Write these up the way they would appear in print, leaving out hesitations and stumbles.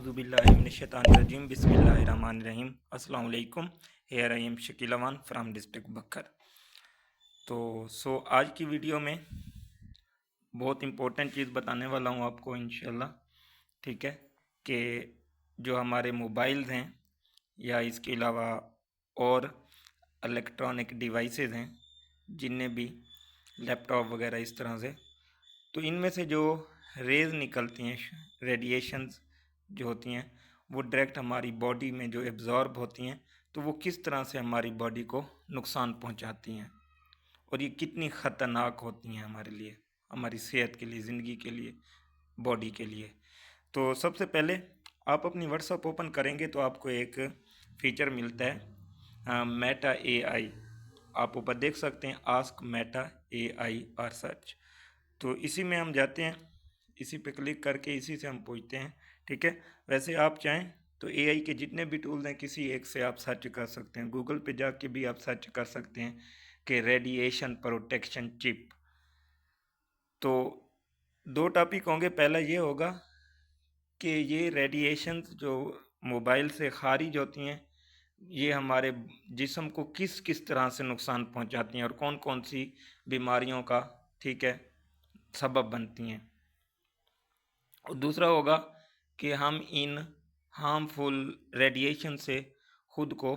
Auzubillahiminash-shaytanir-rajim. Bismillahir-rahmanir-rahim. Assalamu alaikum. Here I am Shakil Awan from district Bakkar. तो आज की video में बहुत इम्पोर्टेंट चीज़ बताने वाला हूँ आपको इंशाल्लाह। ठीक है कि जो हमारे मोबाइल्स हैं या इसके अलावा और इलेक्ट्रॉनिक डिवाइसेस हैं जिनमें भी लैपटॉप वगैरह इस तरह से, तो इनमें से जो रेज़ निकलती हैं, रेडिएशंस जो होती हैं, वो डायरेक्ट हमारी बॉडी में जो एब्जॉर्ब होती हैं, तो वो किस तरह से हमारी बॉडी को नुकसान पहुंचाती हैं और ये कितनी ख़तरनाक होती हैं हमारे लिए, हमारी सेहत के लिए, ज़िंदगी के लिए, बॉडी के लिए। तो सबसे पहले आप अपनी व्हाट्सएप ओपन करेंगे तो आपको एक फ़ीचर मिलता है मेटा AI। आप ऊपर देख सकते हैं आस्क मेटा AI और सर्च। तो इसी में हम जाते हैं, इसी पे क्लिक करके इसी से हम पूछते हैं। ठीक है, वैसे आप चाहें तो AI के जितने भी टूल्स हैं किसी एक से आप सर्च कर सकते हैं। गूगल पे जाके भी आप सर्च कर सकते हैं कि रेडिएशन प्रोटेक्शन चिप। तो दो टॉपिक होंगे। पहला ये होगा कि ये रेडिएशंस जो मोबाइल से खारिज होती हैं ये हमारे जिस्म को किस किस तरह से नुकसान पहुंचाती हैं और कौन कौन सी बीमारियों का, ठीक है, सबब बनती हैं। और दूसरा होगा कि हम इन हार्मफुल रेडिएशन से खुद को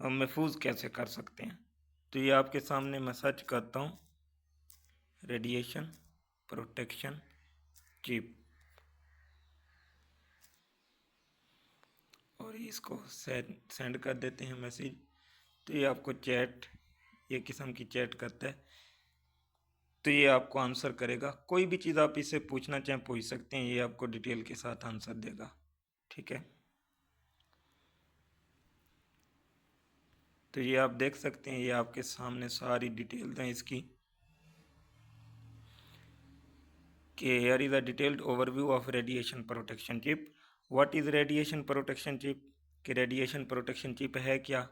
महफूज कैसे कर सकते हैं। तो ये आपके सामने मैं सर्च करता हूँ रेडिएशन प्रोटेक्शन चिप और इसको सेंड कर देते हैं मैसेज। तो ये आपको चैट, ये किस्म की चैट करता है, तो ये आपको आंसर करेगा। कोई भी चीज़ आप इससे पूछना चाहें पूछ सकते हैं, ये आपको डिटेल के साथ आंसर देगा। ठीक है, तो ये आप देख सकते हैं, ये आपके सामने सारी डिटेल्स हैं इसकी कि here is a detailed overview of radiation protection chip. What is radiation protection chip, कि रेडिएशन प्रोटेक्शन चिप है क्या,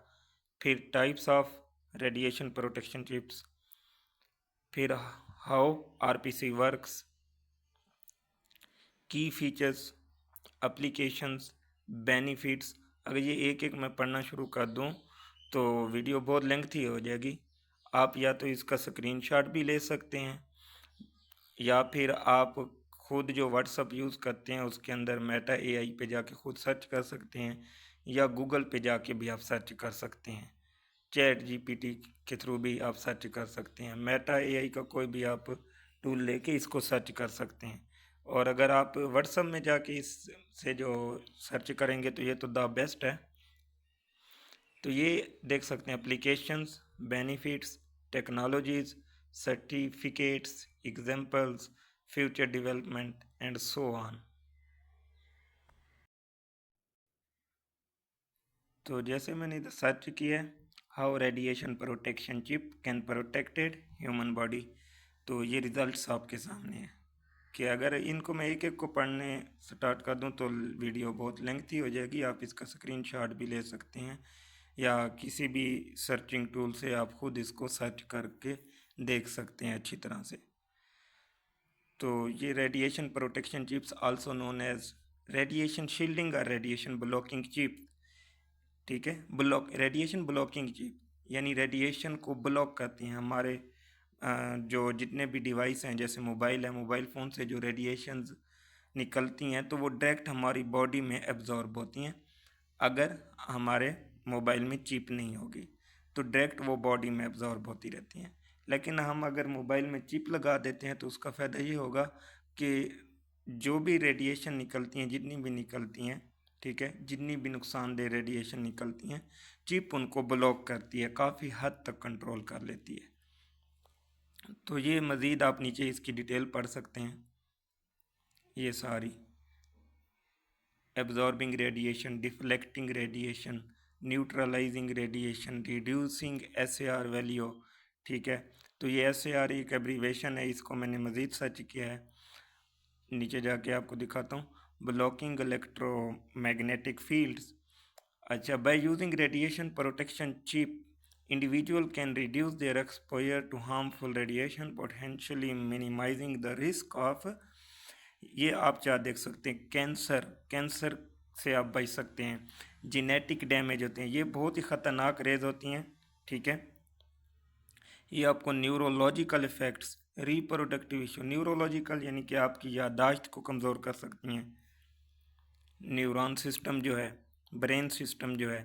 फिर types of radiation protection chips, फिर हाउ RPC वर्क्स, की फीचर्स, एप्लीकेशंस, बेनिफिट्स। अगर ये एक एक मैं पढ़ना शुरू कर दूं तो वीडियो बहुत लेंथी हो जाएगी। आप या तो इसका स्क्रीनशॉट भी ले सकते हैं या फिर आप खुद जो व्हाट्सअप यूज़ करते हैं उसके अंदर मेटा AI पे जाके खुद सर्च कर सकते हैं या गूगल पे जाके भी आप सर्च कर सकते हैं। चैट GPT के थ्रू भी आप सर्च कर सकते हैं। मेटा AI का कोई भी आप टूल लेके इसको सर्च कर सकते हैं। और अगर आप व्हाट्सअप में जाके इससे जो सर्च करेंगे तो ये तो द बेस्ट है। तो ये देख सकते हैं applications, benefits, technologies, certificates, examples, future development and so on. तो जैसे मैंने इधर सर्च किया है how radiation protection chip can protected human body, तो ये रिजल्ट्स आपके सामने है कि अगर इनको मैं एक एक को पढ़ने स्टार्ट कर दूं तो वीडियो बहुत लेंथी हो जाएगी। आप इसका स्क्रीनशॉट भी ले सकते हैं या किसी भी सर्चिंग टूल से आप खुद इसको सर्च करके देख सकते हैं अच्छी तरह से। तो ये radiation protection chips also known as radiation shielding और रेडिएशन ब्लॉकिंग चिप। ठीक है, रेडिएशन ब्लॉकिंग चिप यानी रेडिएशन को ब्लॉक करती हैं। हमारे जो जितने भी डिवाइस हैं जैसे मोबाइल है, मोबाइल फ़ोन से जो रेडिएशंस निकलती हैं तो वो डायरेक्ट हमारी बॉडी में एब्जॉर्ब होती हैं। अगर हमारे मोबाइल में चिप नहीं होगी तो डायरेक्ट वो बॉडी में एब्जॉर्ब होती रहती हैं। लेकिन हम अगर मोबाइल में चिप लगा देते हैं तो उसका फ़ायदा ये होगा कि जो भी रेडिएशन निकलती हैं, जितनी भी निकलती हैं, ठीक है, जितनी भी नुकसानदेह रेडिएशन निकलती हैं, चिप उनको ब्लॉक करती है, काफ़ी हद तक कंट्रोल कर लेती है। तो ये मज़ीद आप नीचे इसकी डिटेल पढ़ सकते हैं, ये सारी absorbing radiation, deflecting radiation, neutralising radiation, reducing SAR value. ठीक है, तो ये SAR एक एब्रीवेशन है, इसको मैंने मज़ीद सर्च किया है, नीचे जाके आपको दिखाता हूँ। Blocking electromagnetic fields. अच्छा, by using radiation protection chip individual can reduce their exposure to harmful radiation potentially minimising the risk of, ये आप चाह देख सकते हैं, कैंसर से आप बच सकते हैं। जेनेटिक डैमेज होते हैं, ये बहुत ही ख़तरनाक रेज होती हैं, ठीक है। ये आपको neurological effects, reproductive issue, neurological यानी कि आपकी याददाश्त को कमज़ोर कर सकती हैं, न्यूरॉन सिस्टम जो है, ब्रेन सिस्टम जो है,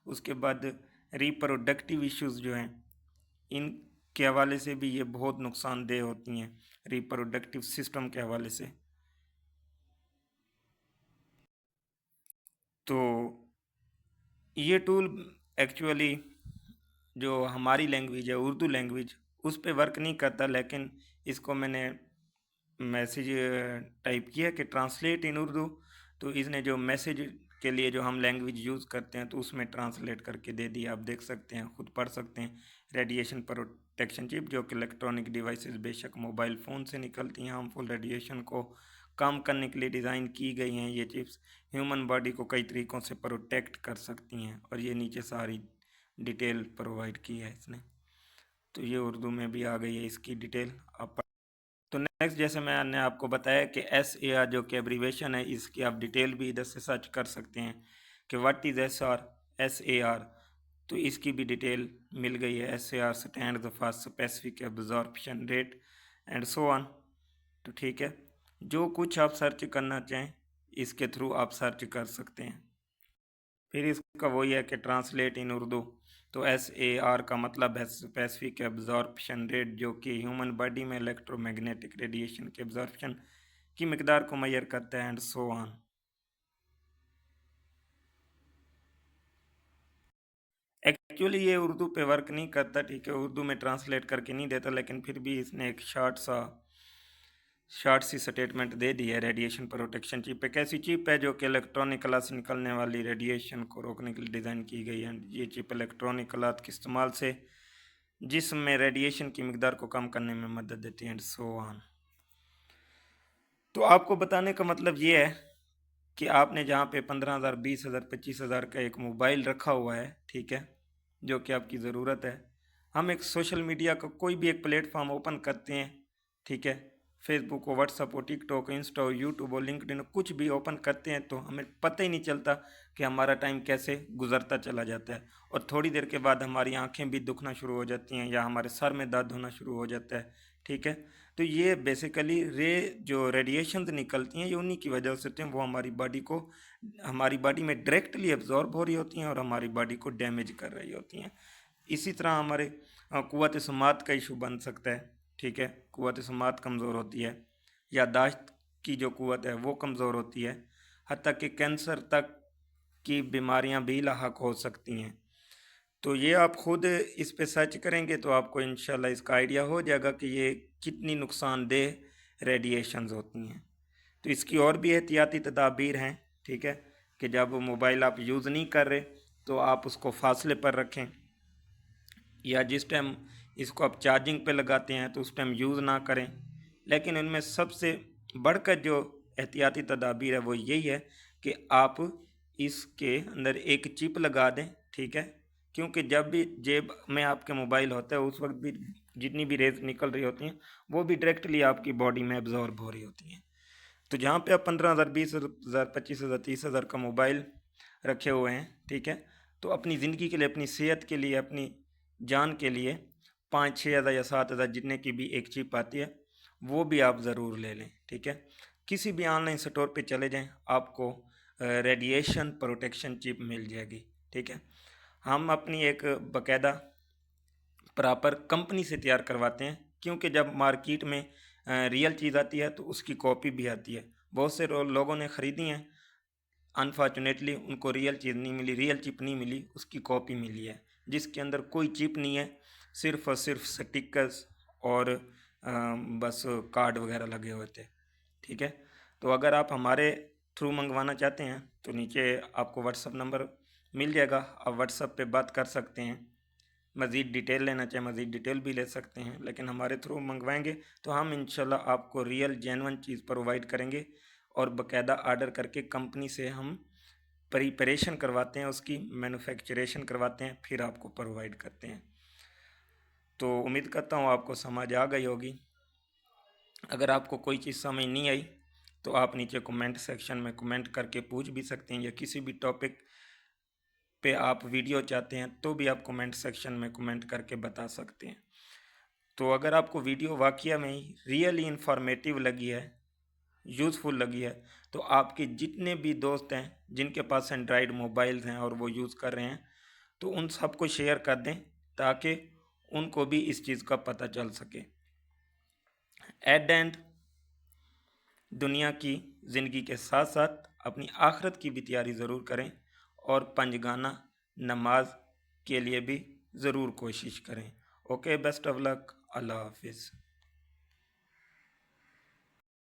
उसके बाद रिप्रोडक्टिव इश्यूज़ जो हैं, इन के हवाले से भी ये बहुत नुकसानदेह होती हैं, रिप्रोडक्टिव सिस्टम के हवाले से। तो ये टूल एक्चुअली जो हमारी लैंग्वेज है, उर्दू लैंग्वेज, उस पे वर्क नहीं करता, लेकिन इसको मैंने मैसेज टाइप किया कि ट्रांसलेट इन उर्दू, तो इसने जो मैसेज के लिए जो हम लैंग्वेज यूज़ करते हैं तो उसमें ट्रांसलेट करके दे दिया। आप देख सकते हैं, खुद पढ़ सकते हैं। रेडिएशन प्रोटेक्शन चिप, जो कि इलेक्ट्रॉनिक डिवाइसेस बेशक मोबाइल फ़ोन से निकलती हैं, हार्मफुल रेडिएशन को कम करने के लिए डिज़ाइन की गई हैं। ये चिप्स ह्यूमन बॉडी को कई तरीक़ों से प्रोटेक्ट कर सकती हैं, और ये नीचे सारी डिटेल प्रोवाइड की है इसने। तो ये उर्दू में भी आ गई है इसकी डिटेल आप। तो नेक्स्ट, जैसे मैंने आपको बताया कि SAR जो कि एब्रीवेशन है, इसकी आप डिटेल भी इधर से सर्च कर सकते हैं कि व्हाट इज़ SAR। तो इसकी भी डिटेल मिल गई है। SAR stand for specific absorption rate and so on. तो ठीक है, जो कुछ आप सर्च करना चाहें इसके थ्रू आप सर्च कर सकते हैं। फिर इसका वही है कि ट्रांसलेट इन उर्दू, तो SAR का मतलब है स्पेसिफिक एब्जॉर्प्शन रेट, जो कि ह्यूमन बॉडी में इलेक्ट्रोमैग्नेटिक रेडिएशन के एब्जॉर्प्शन की मकदार को मेजर करता है एंड सो ऑन। एक्चुअली ये उर्दू पे वर्क नहीं करता, ठीक है, उर्दू में ट्रांसलेट करके नहीं देता, लेकिन फिर भी इसने एक शॉर्ट सी स्टेटमेंट दे दी है। रेडिएशन प्रोटेक्शन चिप एक ऐसी चिप है जो कि इलेक्ट्रॉनिक कला से निकलने वाली रेडिएशन को रोकने के लिए डिज़ाइन की गई है। ये चिप इलेक्ट्रॉनिक कला के इस्तेमाल से जिस्म में रेडिएशन की मकदार को कम करने में मदद देती है एंड सो ऑन। तो आपको बताने का मतलब ये है कि आपने जहाँ पे 15,000, 20,000, 25,000 का एक मोबाइल रखा हुआ है, ठीक है, जो कि आपकी ज़रूरत है। हम एक सोशल मीडिया का कोई भी एक प्लेटफॉर्म ओपन करते हैं, ठीक है, फेसबुक हो, व्हाट्सअप हो, टिकटॉक, इंस्टा हो, यूट्यूब हो, लिंक्डइन हो, कुछ भी ओपन करते हैं तो हमें पता ही नहीं चलता कि हमारा टाइम कैसे गुजरता चला जाता है, और थोड़ी देर के बाद हमारी आंखें भी दुखना शुरू हो जाती हैं या हमारे सर में दर्द होना शुरू हो जाता है, ठीक है। तो ये बेसिकली जो रेडिएशन निकलती हैं, ये उन्हीं की वजह से होती हैं। वो हमारी बॉडी में डायरेक्टली एब्जॉर्ब हो रही होती हैं और हमारी बॉडी को डैमेज कर रही होती हैं। इसी तरह हमारे क़ुव्वत समात का इशू बन सकता है, ठीक है, क़ुव्वत समात कमज़ोर होती है, याददाश्त की जो क़ुव्वत है वो कमज़ोर होती है, हत्ता कि कैंसर तक की बीमारियां भी लाहक हो सकती हैं। तो ये आप खुद इस पे सर्च करेंगे तो आपको इंशाल्लाह इसका आइडिया हो जाएगा कि ये कितनी नुकसानदेह रेडिएशंस होती हैं। तो इसकी और भी एहतियाती तदाबीर हैं, ठीक है, कि जब मोबाइल आप यूज़ नहीं कर रहे तो आप उसको फासले पर रखें, या जिस टाइम इसको आप चार्जिंग पे लगाते हैं तो उस टाइम यूज़ ना करें। लेकिन उनमें सबसे बढ़कर जो एहतियाती तदाबीर है वो यही है कि आप इसके अंदर एक चिप लगा दें, ठीक है, क्योंकि जब भी जेब में आपके मोबाइल होता है उस वक्त भी जितनी भी रेज निकल रही होती हैं वो भी डायरेक्टली आपकी बॉडी में एब्जॉर्ब हो रही होती हैं। तो जहाँ पे आप 15,000, 20,000, 25,000, 30,000 का मोबाइल रखे हुए हैं, ठीक है, तो अपनी ज़िंदगी के लिए, अपनी सेहत के लिए, अपनी जान के लिए 5-6 हज़ार या 7,000 जितने की भी एक चिप आती है वो भी आप ज़रूर ले लें, ठीक है। किसी भी ऑनलाइन स्टोर पे चले जाएं, आपको रेडिएशन प्रोटेक्शन चिप मिल जाएगी, ठीक है। हम अपनी एक बाकायदा प्रॉपर कंपनी से तैयार करवाते हैं, क्योंकि जब मार्केट में रियल चीज़ आती है तो उसकी कॉपी भी आती है। बहुत से लोगों ने ख़रीदी हैं, अनफॉर्चुनेटली उनको रियल चीज़ नहीं मिली, रियल चिप नहीं मिली, उसकी कॉपी मिली है जिसके अंदर कोई चिप नहीं है, सिर्फ और सिर्फ स्टिकर्स और बस कार्ड वगैरह लगे हुए थे, ठीक है। तो अगर आप हमारे थ्रू मंगवाना चाहते हैं तो नीचे आपको व्हाट्सअप नंबर मिल जाएगा, आप व्हाट्सअप पे बात कर सकते हैं। मज़ीद डिटेल लेना चाहें मज़ीद डिटेल भी ले सकते हैं, लेकिन हमारे थ्रू मंगवाएंगे तो हम इंशाल्लाह आपको रियल जेन्युइन चीज़ प्रोवाइड करेंगे, और बाकायदा आर्डर करके कंपनी से हम प्रिपरेशन करवाते हैं, उसकी मैन्युफैक्चरेशन करवाते हैं, फिर आपको प्रोवाइड करते हैं। तो उम्मीद करता हूँ आपको समझ आ गई होगी। अगर आपको कोई चीज़ समझ नहीं आई तो आप नीचे कमेंट सेक्शन में कमेंट करके पूछ भी सकते हैं, या किसी भी टॉपिक पे आप वीडियो चाहते हैं तो भी आप कमेंट सेक्शन में कमेंट करके बता सकते हैं। तो अगर आपको वीडियो वाकई में ही रियली इंफॉर्मेटिव लगी है, यूज़फुल लगी है, तो आपके जितने भी दोस्त हैं जिनके पास एंड्रॉयड मोबाइल्स हैं और वो यूज़ कर रहे हैं, तो उन सबको शेयर कर दें ताकि उनको भी इस चीज़ का पता चल सके। एट द एंड, दुनिया की ज़िंदगी के साथ साथ अपनी आखिरत की भी तैयारी ज़रूर करें और पंजगाना नमाज के लिए भी ज़रूर कोशिश करें। ओके, बेस्ट ऑफ लक, अल्लाह हाफिज़।